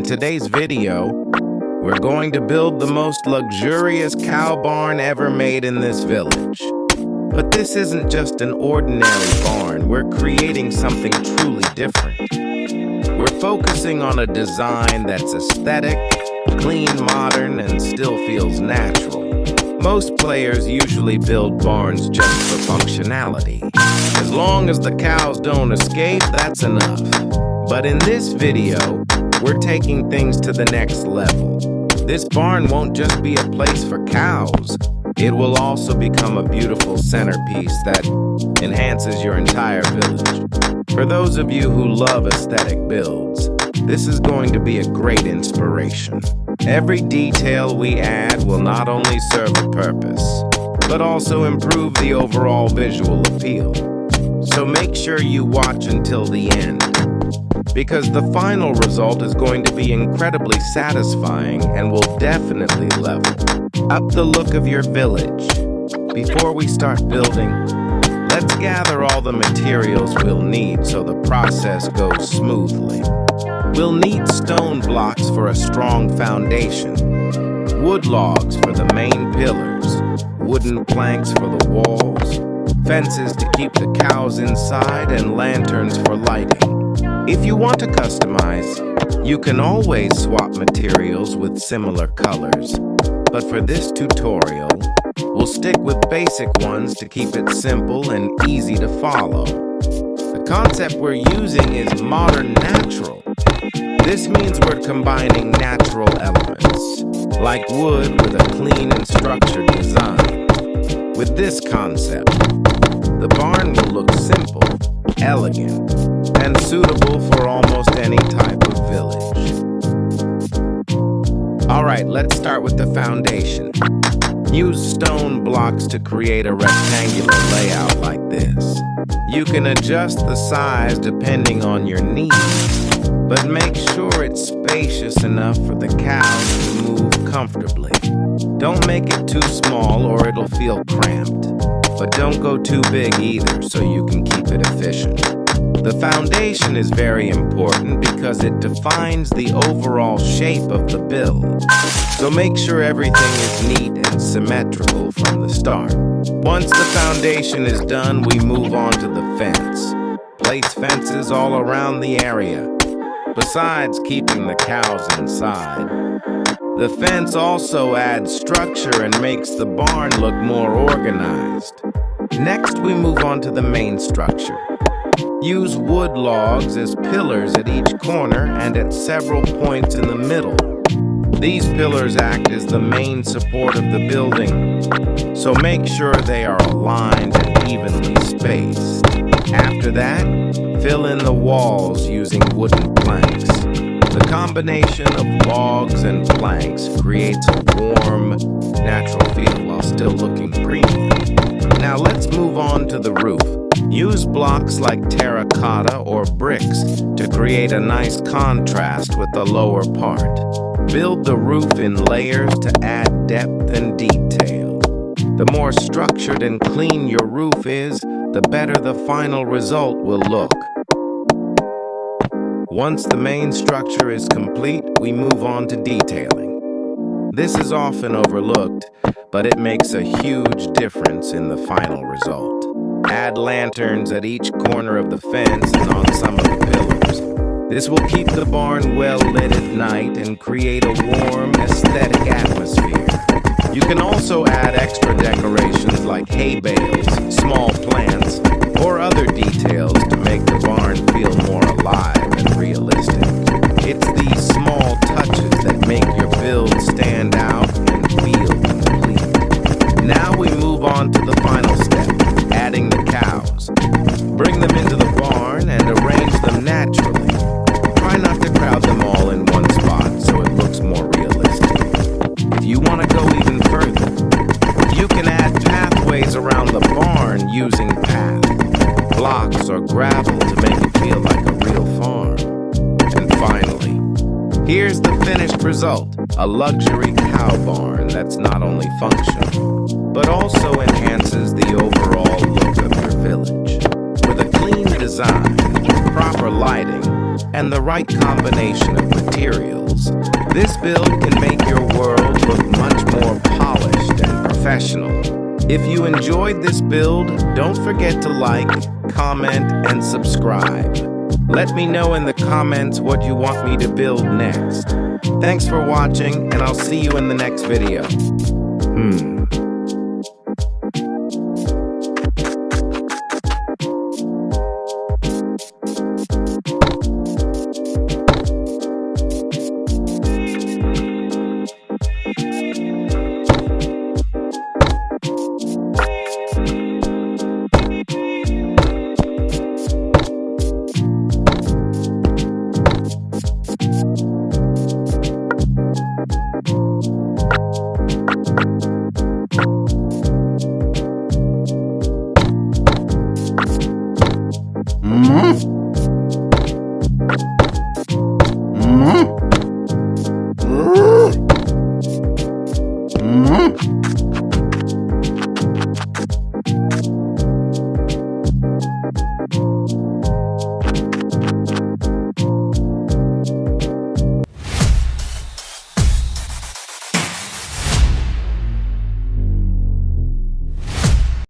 today's video, we're going to build the most luxurious cow barn ever made in this village. But this isn't just an ordinary barn, we're creating something truly different. We're focusing on a design that's aesthetic, clean, modern, and still feels natural. Most players usually build barns just for functionality. As long as the cows don't escape, that's enough. But in this video, we're taking things to the next level. This barn won't just be a place for cows. It will also become a beautiful centerpiece that enhances your entire village. For those of you who love aesthetic builds, this is going to be a great inspiration. Every detail we add will not only serve a purpose, but also improve the overall visual appeal. So make sure you watch until the end, because the final result is going to be incredibly satisfying and will definitely level up the look of your village. Before we start building, let's gather all the materials we'll need so the process goes smoothly. We'll need stone blocks for a strong foundation, wood logs for the main pillars, wooden planks for the walls, fences to keep the cows inside, and lanterns for lighting. If you want to customize, you can always swap materials with similar colors. But for this tutorial, we'll stick with basic ones to keep it simple and easy to follow. The concept we're using is modern natural. This means we're combining natural elements, like wood with a clean and structured design. With this concept, the barn will look simple, elegant, and suitable for almost any type of village. Alright, let's start with the foundation. Use stone blocks to create a rectangular layout like this. You can adjust the size depending on your needs, but make sure it's spacious enough for the cows to move comfortably. Don't make it too small or it'll feel cramped, but don't go too big either so you can keep it efficient. The foundation is very important because it defines the overall shape of the build. So make sure everything is neat and symmetrical from the start. Once the foundation is done, we move on to the fence. Place fences all around the area, besides keeping the cows inside. The fence also adds structure and makes the barn look more organized. Next, we move on to the main structure. Use wood logs as pillars at each corner and at several points in the middle. These pillars act as the main support of the building, so make sure they are aligned and evenly spaced. After that, fill in the walls using wooden planks. The combination of logs and planks creates a warm, natural feel while still looking premium. Now let's move on to the roof. Use blocks like terracotta or bricks to create a nice contrast with the lower part. Build the roof in layers to add depth and detail. The more structured and clean your roof is, the better the final result will look. Once the main structure is complete, we move on to detailing. This is often overlooked, but it makes a huge difference in the final result. Add lanterns at each corner of the fence and on some of the pillars. This will keep the barn well lit at night and create a warm, aesthetic atmosphere. You can also add extra decorations like hay bales, small plants, or other details to make the barn feel more alive and realistic. It's these small touches that make your build stand out and feel complete. Now we move on to the final step, adding the cows. Bring them into the barn and arrange them naturally. Try not to crowd them all in one spot so it looks more realistic. If you want to go even further, you can add pathways around the barn using blocks or gravel to make it feel like a real farm. And finally, here's the finished result, a luxury cow barn that's not only functional, but also enhances the overall look of your village. With a clean design, proper lighting, and the right combination of materials, this build can make your world look much more polished and professional. If you enjoyed this build, don't forget to like, comment, and subscribe. Let me know in the comments what you want me to build next. Thanks for watching, and I'll see you in the next video. Mm-hmm.